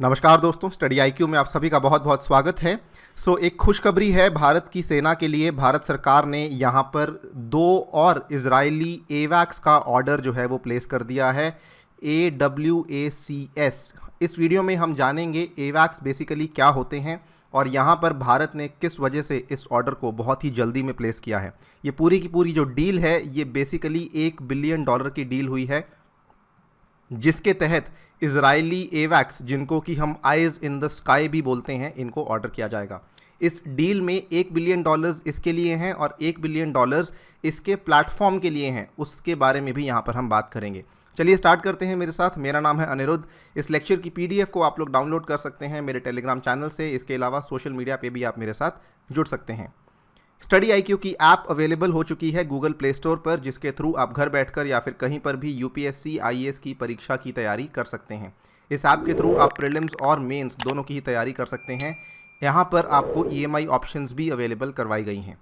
नमस्कार दोस्तों, study IQ में आप सभी का बहुत बहुत स्वागत है। एक खुशखबरी है भारत की सेना के लिए। भारत सरकार ने यहाँ पर 2 और इजरायली एवैक्स का ऑर्डर जो है वो प्लेस कर दिया है, AWACS। इस वीडियो में हम जानेंगे एवैक्स बेसिकली क्या होते हैं और यहाँ पर भारत ने किस वजह से इस ऑर्डर को बहुत ही जल्दी में प्लेस किया है। ये पूरी की पूरी जो डील है ये बेसिकली $1 बिलियन की डील हुई है, जिसके तहत इजरायली एवैक्स, जिनको कि हम आइज इन द स्काई भी बोलते हैं, इनको ऑर्डर किया जाएगा। इस डील में $1 बिलियन इसके लिए हैं और $1 बिलियन इसके प्लेटफॉर्म के लिए हैं। उसके बारे में भी यहाँ पर हम बात करेंगे। चलिए स्टार्ट करते हैं मेरे साथ। मेरा नाम है अनिरुद्ध। इस लेक्चर की PDF को आप लोग डाउनलोड कर सकते हैं मेरे टेलीग्राम चैनल से। इसके अलावा सोशल मीडिया पे भी आप मेरे साथ जुड़ सकते हैं। स्टडी आईक्यू की ऐप अवेलेबल हो चुकी है गूगल प्ले स्टोर पर, जिसके थ्रू आप घर बैठकर या फिर कहीं पर भी UPSC IAS की परीक्षा की तैयारी कर सकते हैं। इस ऐप के थ्रू आप प्रीलिम्स और मेंस दोनों की ही तैयारी कर सकते हैं। यहाँ पर आपको EMI ऑप्शंस भी अवेलेबल करवाई गई हैं।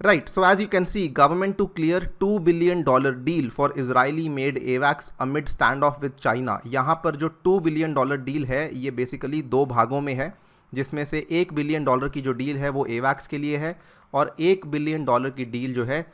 Right, so as you can see, government to clear $2 billion deal for Israeli made एवैक्स amid standoff with China. यहाँ पर जो $2 बिलियन डील है ये बेसिकली 2 भागों में है, जिसमें से $1 बिलियन की जो डील है वो एवैक्स के लिए है और $1 बिलियन की डील जो है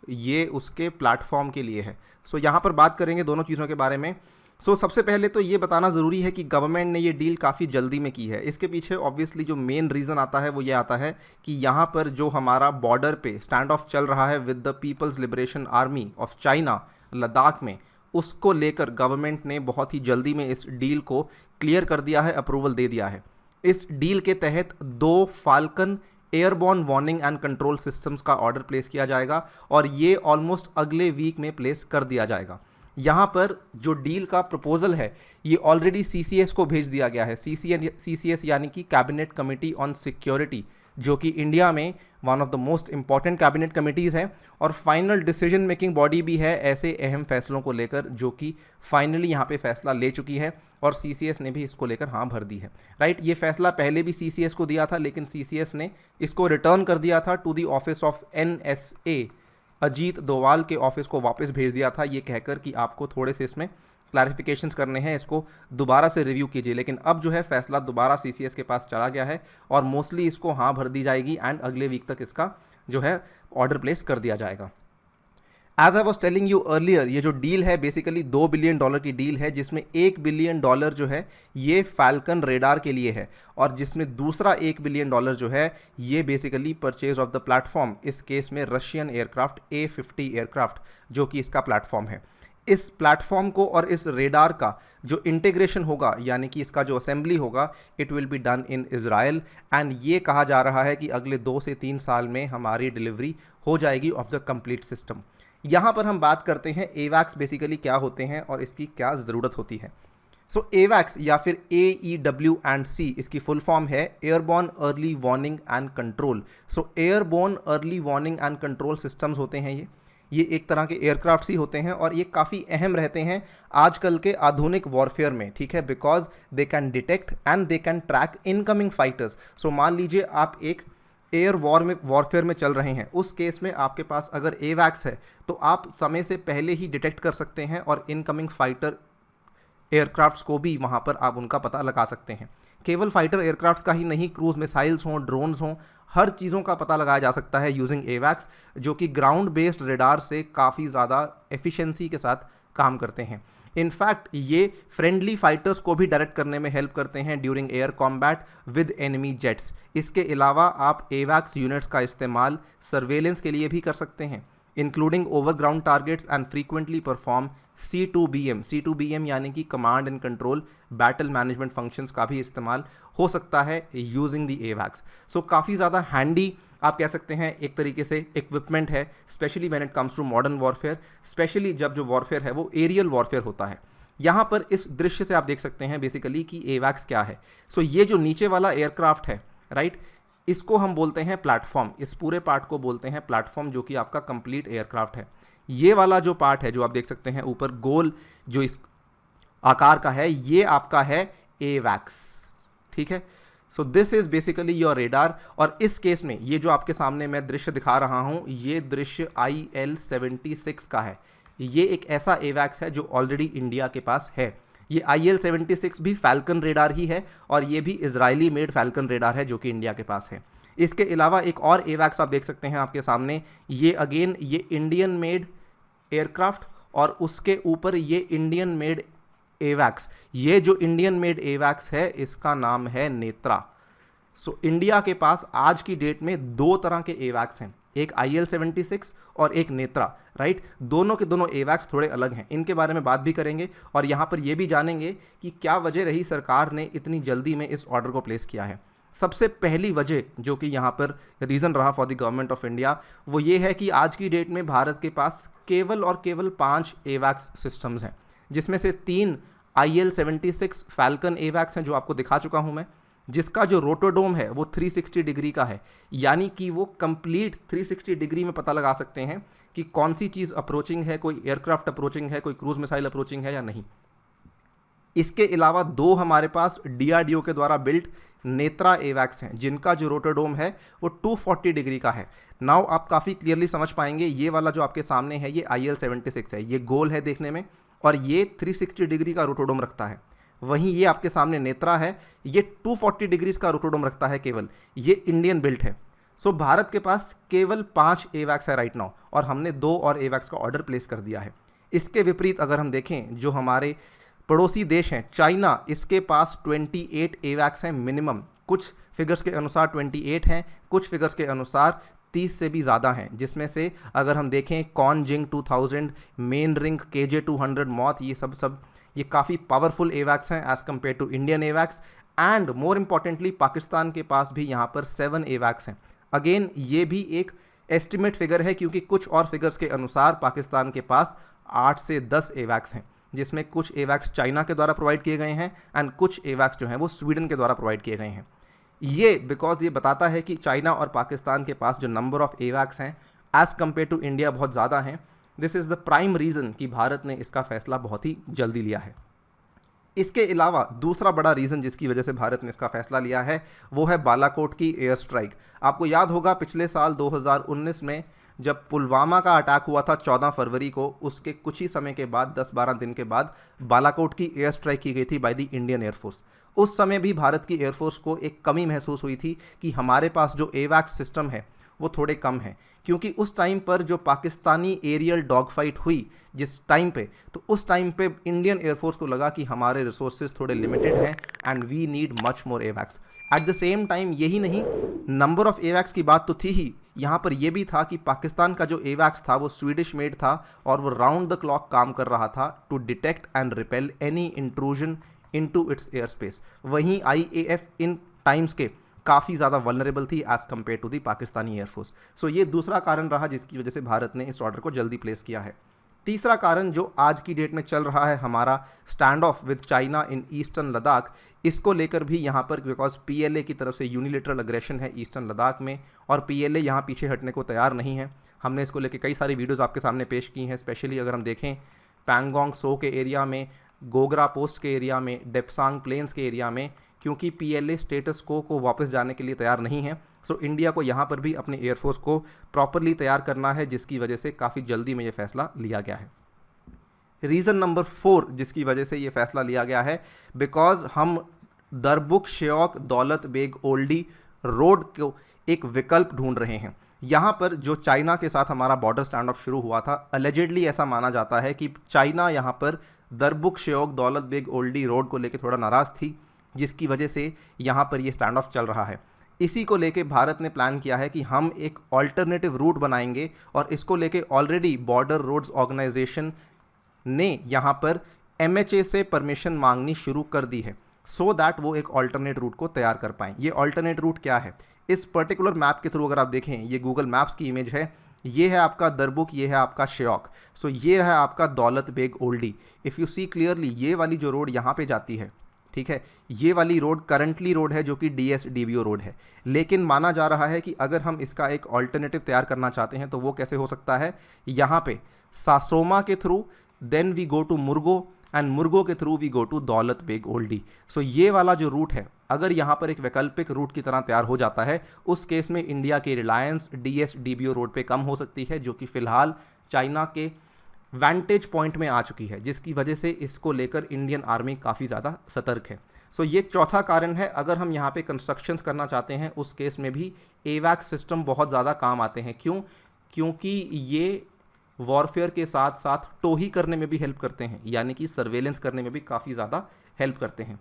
ये उसके प्लेटफॉर्म के लिए है। यहाँ पर बात करेंगे दोनों चीज़ों के बारे में। सबसे पहले तो ये बताना ज़रूरी है कि गवर्नमेंट ने ये डील काफ़ी जल्दी में की है। इसके पीछे ऑब्वियसली जो मेन रीज़न आता है वो ये आता है कि यहाँ पर जो हमारा बॉर्डर पे स्टैंड ऑफ चल रहा है with the People's Liberation Army of China Ladakh में, उसको लेकर गवर्नमेंट ने बहुत ही जल्दी में इस डील को क्लियर कर दिया है, अप्रूवल दे दिया है। इस डील के तहत 2 falcon airborne warning and control systems का ऑर्डर प्लेस किया जाएगा और ये ऑलमोस्ट अगले वीक में प्लेस कर दिया जाएगा। यहाँ पर जो डील का प्रपोजल है ये ऑलरेडी CCS को भेज दिया गया है। CCS यानी कि कैबिनेट कमेटी ऑन सिक्योरिटी, जो कि इंडिया में one of the most important cabinet committees है और फाइनल डिसीजन मेकिंग बॉडी भी है ऐसे अहम फैसलों को लेकर, जो कि फाइनली यहाँ पे फैसला ले चुकी है और CCS ने भी इसको लेकर हाँ भर दी है। राइट, ये फैसला पहले भी CCS को दिया था, लेकिन CCS ने इसको रिटर्न कर दिया था to the office of NSA। Ajit Doval के ऑफिस को वापस भेज दिया था, ये कहकर कि आपको थोड़े से इसमें क्लैरिफिकेशंस करने हैं, इसको दोबारा से रिव्यू कीजिए। लेकिन अब जो है फैसला दोबारा CCS के पास चला गया है और मोस्टली इसको हाँ भर दी जाएगी एंड अगले वीक तक इसका जो है ऑर्डर प्लेस कर दिया जाएगा। As I was telling you earlier, ये जो डील है बेसिकली $2 बिलियन की डील है, जिसमें $1 बिलियन जो है ये फाल्कन रेडार के लिए है और जिसमें दूसरा $1 बिलियन जो है ये basically purchase of the platform, इस केस में रशियन एयरक्राफ्ट A50 एयरक्राफ्ट, जो कि इसका प्लेटफॉर्म है। इस प्लेटफॉर्म को और इस रेडार का जो इंटीग्रेशन होगा, यानी कि इसका जो असेंबली होगा, it will be done in Israel and ये कहा जा रहा है कि अगले 2 से 3 साल में हमारी डिलीवरी हो जाएगी ऑफ द कंप्लीट सिस्टम। यहाँ पर हम बात करते हैं एवैक्स बेसिकली क्या होते हैं और इसकी क्या ज़रूरत होती है। एवैक्स या फिर AEW&C इसकी फुल फॉर्म है airborne early warning and control. Airborne early warning and control systems होते हैं ये एक तरह के एयरक्राफ्ट ही होते हैं और ये काफ़ी अहम रहते हैं आजकल के आधुनिक वॉरफेयर में, ठीक है, because they can detect and they can track incoming fighters. मान लीजिए आप एक एयर वॉरफेयर में चल रहे हैं, उस केस में आपके पास अगर एवैक्स है तो आप समय से पहले ही डिटेक्ट कर सकते हैं और इनकमिंग फाइटर एयरक्राफ्ट्स को भी वहाँ पर आप उनका पता लगा सकते हैं। केवल फाइटर एयरक्राफ्ट्स का ही नहीं, क्रूज मिसाइल्स हों, ड्रोन्स हों, हर चीज़ों का पता लगाया जा सकता है यूजिंग एवैक्स, जो कि ग्राउंड बेस्ड रेडार से काफ़ी ज़्यादा एफिशिएंसी के साथ काम करते हैं। इनफैक्ट ये फ्रेंडली फाइटर्स को भी डायरेक्ट करने में हेल्प करते हैं during air combat with enemy jets. इसके अलावा आप एवैक्स यूनिट्स का इस्तेमाल सर्वेलेंस के लिए भी कर सकते हैं, including overground targets and frequently perform C2BM यानी कि command and control battle management functions का भी इस्तेमाल हो सकता है यूजिंग द एवैक्स। काफ़ी ज़्यादा हैंडी आप कह सकते हैं एक तरीके से इक्विपमेंट है, specially when it comes to modern warfare, specially जब जो वॉरफेयर है वो एरियल वॉरफेयर होता है। यहाँ पर इस दृश्य से आप देख सकते हैं बेसिकली कि एवैक्स क्या है। ये जो नीचे वाला एयरक्राफ्ट है, राइट, इसको हम बोलते हैं प्लेटफॉर्म। इस पूरे पार्ट को बोलते हैं प्लेटफॉर्म, जो कि आपका कंप्लीट एयरक्राफ्ट है। ये वाला जो पार्ट है जो आप देख सकते हैं ऊपर गोल जो इस आकार का है, ये आपका है एवैक्स, ठीक है। This is basically your radar और इस केस में ये जो आपके सामने मैं दृश्य दिखा रहा हूं, ये दृश्य IL-76 का है। ये एक ऐसा एवैक्स है जो ऑलरेडी इंडिया के पास है। ये IL-76 भी फैल्कन रेडार ही है और ये भी इजरायली मेड फैल्कन रेडार है जो कि इंडिया के पास है। इसके अलावा एक और एवैक्स आप देख सकते हैं आपके सामने, ये अगेन ये इंडियन मेड एयरक्राफ्ट और उसके ऊपर ये इंडियन मेड एवैक्स। ये जो इंडियन मेड एवैक्स है इसका नाम है नेत्रा। सो इंडिया के पास आज की डेट में दो तरह के एवैक्स हैं, एक IL-76 और एक नेत्रा, राइट। दोनों के दोनों एवैक्स थोड़े अलग हैं, इनके बारे में बात भी करेंगे और यहाँ पर ये भी जानेंगे कि क्या वजह रही सरकार ने इतनी जल्दी में इस ऑर्डर को प्लेस किया है। सबसे पहली वजह जो कि यहाँ पर रीज़न रहा for the government of India वो ये है कि आज की डेट में भारत के पास केवल और केवल 5 एवैक्स सिस्टम्स हैं, जिसमें से 3 IL-76 फैल्कन एवैक्स हैं जो आपको दिखा चुका हूँ मैं, जिसका जो रोटोडोम है वो 360 डिग्री का है, यानी कि वो कंप्लीट 360 डिग्री में पता लगा सकते हैं कि कौन सी चीज़ अप्रोचिंग है, कोई एयरक्राफ्ट अप्रोचिंग है, कोई क्रूज मिसाइल अप्रोचिंग है या नहीं। इसके अलावा 2 हमारे पास DRDO के द्वारा बिल्ट नेत्रा एवैक्स हैं जिनका जो रोटोडोम है वो 240 डिग्री का है। नाउ आप काफ़ी क्लियरली समझ पाएंगे, ये वाला जो आपके सामने है ये IL-76 है, ये गोल है देखने में और ये 360 डिग्री का रोटोडोम रखता है। वहीं ये आपके सामने नेत्रा है, ये 240 डिग्रीज का रोटोडोम रखता है केवल, ये इंडियन बिल्ट है। सो भारत के पास केवल 5 एवैक्स है राइट नाउ और हमने 2 और एवैक्स का ऑर्डर प्लेस कर दिया है। इसके विपरीत अगर हम देखें जो हमारे पड़ोसी देश हैं चाइना, इसके पास 28 एवैक्स हैं मिनिमम। कुछ फिगर्स के अनुसार 28 हैं, कुछ फिगर्स के अनुसार 30 से भी ज़्यादा हैं, जिसमें से अगर हम देखें कॉनजिंग 2000, मेन रिंग KJ-200 मॉथ, ये काफ़ी पावरफुल एवैक्स हैं एज़ कम्पेयर टू इंडियन एवैक्स। एंड मोर इम्पॉर्टेंटली पाकिस्तान के पास भी यहाँ पर 7 एवैक्स हैं। अगेन ये भी एक एस्टिमेट फिगर है क्योंकि कुछ और फिगर्स के अनुसार पाकिस्तान के पास 8 से 10 एवैक्स हैं, जिसमें कुछ एवैक्स चाइना के द्वारा प्रोवाइड किए गए हैं एंड कुछ एवैक्स जो हैं वो स्वीडन के द्वारा प्रोवाइड किए गए हैं। ये बिकॉज ये बताता है कि चाइना और पाकिस्तान के पास जो नंबर ऑफ एवैक्स हैं एज़ कम्पेयर टू इंडिया बहुत ज़्यादा हैं। This is the prime reason कि भारत ने इसका फैसला बहुत ही जल्दी लिया है। इसके अलावा दूसरा बड़ा रीज़न जिसकी वजह से भारत ने इसका फैसला लिया है वो है बालाकोट की एयर स्ट्राइक। आपको याद होगा पिछले साल 2019 में जब पुलवामा का अटैक हुआ था 14 फरवरी को, उसके कुछ ही समय के बाद 10-12 दिन के बाद बालाकोट की एयर स्ट्राइक की गई थी बाय द इंडियन एयरफोर्स। उस समय भी भारत की एयरफोर्स को एक कमी महसूस हुई थी कि हमारे पास जो एवैक्स सिस्टम है वो थोड़े कम हैं, क्योंकि उस टाइम पर जो पाकिस्तानी एरियल डॉग फाइट हुई जिस टाइम पे, तो उस टाइम पे इंडियन एयरफोर्स को लगा कि हमारे रिसोर्सेज थोड़े लिमिटेड हैं and we need much more एवैक्स। एट द सेम टाइम यही नहीं, नंबर ऑफ एवैक्स की बात तो थी ही, यहाँ पर यह भी था कि पाकिस्तान का जो एवैक्स था वो स्वीडिश मेड था और वो राउंड द क्लॉक काम कर रहा था to detect and repel any intrusion into its airspace. वहीं IAF इन टाइम्स के काफ़ी ज़्यादा वल्नरेबल थी as compare to the Pakistani air force. So ये दूसरा कारण रहा जिसकी वजह से भारत ने इस ऑर्डर को जल्दी प्लेस किया है। तीसरा कारण जो आज की डेट में चल रहा है हमारा stand of with China in eastern Ladakh, इसको लेकर भी यहाँ पर बिकॉज PLA की तरफ से यूनिलेटरल अग्रेशन है ईस्टर्न लद्दाख में और PLA यहाँ पीछे हटने को तैयार नहीं है। हमने इसको लेकर कई सारी वीडियोज़ आपके सामने पेश की हैं, स्पेशली अगर हम देखें पैंगोंग सो के एरिया में, गोगरा पोस्ट के एरिया में, डेप्सांग प्लेन्स के एरिया में, क्योंकि PLA स्टेटस को वापस जाने के लिए तैयार नहीं है। सो इंडिया को यहाँ पर भी अपने एयरफोर्स को प्रॉपरली तैयार करना है, जिसकी वजह से काफ़ी जल्दी में ये फैसला लिया गया है। रीज़न नंबर 4 जिसकी वजह से ये फैसला लिया गया है, बिकॉज हम दरबुक श्योक दौलत बेग ओल्डी रोड को एक विकल्प ढूंढ रहे हैं। यहाँ पर जो चाइना के साथ हमारा बॉर्डर स्टैंड ऑफ शुरू हुआ था, अलेजेडली ऐसा माना जाता है कि चाइना यहाँ पर दरबुक श्योक दौलत बेग ओल्डी रोड को लेकर थोड़ा नाराज़ थी, जिसकी वजह से यहाँ पर ये स्टैंड ऑफ चल रहा है। इसी को लेके भारत ने प्लान किया है कि हम एक ऑल्टरनेटिव रूट बनाएंगे और इसको लेके ऑलरेडी बॉर्डर रोड्स ऑर्गेनाइजेशन ने यहाँ पर MHA से परमिशन मांगनी शुरू कर दी है, सो दैट वो एक ऑल्टरनेट रूट को तैयार कर पाएँ। ये ऑल्टरनेट रूट क्या है, इस पर्टिकुलर मैप के थ्रू अगर आप देखें, ये गूगल मैप्स की इमेज है, ये है आपका दरबुक, ये है आपका श्योक, सो ये है आपका Daulat Beg Oldi. If you see clearly, ये वाली जो रोड यहाँ पे जाती है, ठीक है, ये वाली रोड करंटली रोड है जो कि DSDBO रोड है, लेकिन माना जा रहा है कि अगर हम इसका एक ऑल्टरनेटिव तैयार करना चाहते हैं तो वो कैसे हो सकता है, यहाँ पे सासोमा के through, then we go to Murgo and Murgo के through we go to Daulat Beg Oldi. So ये वाला जो रूट है, अगर यहाँ पर एक वैकल्पिक रूट की तरह तैयार हो जाता है, उस केस में इंडिया की रिलायंस DSDBO रोड पे कम हो सकती है, जो कि फ़िलहाल चाइना के वैंटेज पॉइंट में आ चुकी है, जिसकी वजह से इसको लेकर इंडियन आर्मी काफ़ी ज़्यादा सतर्क है। सो ये चौथा कारण है। अगर हम यहाँ पे कंस्ट्रक्शंस करना चाहते हैं उस केस में भी एवैक्स सिस्टम बहुत ज़्यादा काम आते हैं। क्यों? क्योंकि ये वॉरफेयर के साथ साथ टोही करने में भी हेल्प करते हैं, यानी कि सर्वेलेंस करने में भी काफ़ी ज़्यादा हेल्प करते हैं।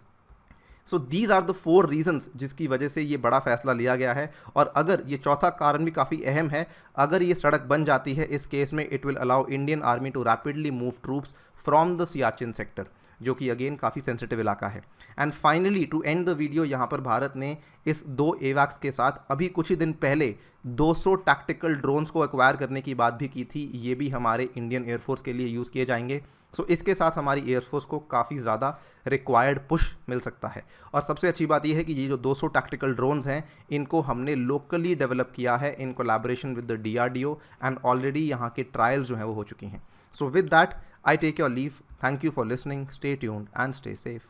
So these are the 4 reasons जिसकी वजह से ये बड़ा फैसला लिया गया है। और अगर ये चौथा कारण भी काफ़ी अहम है, अगर ये सड़क बन जाती है इस केस में it will allow Indian army to rapidly move troops from the Siachen sector, जो कि अगेन काफ़ी सेंसिटिव इलाका है। And finally to end the video, यहाँ पर भारत ने इस 2 एवैक्स के साथ अभी कुछ ही दिन पहले 200 टैक्टिकल ड्रोन्स को एक्वायर करने की बात भी की थी। ये भी हमारे इंडियन एयरफोर्स के लिए यूज़ किए जाएंगे। सो इसके साथ हमारी एयरफोर्स को काफ़ी ज़्यादा रिक्वायर्ड पुश मिल सकता है। और सबसे अच्छी बात यह है कि ये जो 200 टैक्टिकल ड्रोन्स हैं इनको हमने लोकली डेवलप किया है in collaboration with the DRDO, and already यहाँ के ट्रायल्स जो हैं वो हो चुकी हैं। So with that I take your leave. Thank you for listening. Stay tuned and stay safe.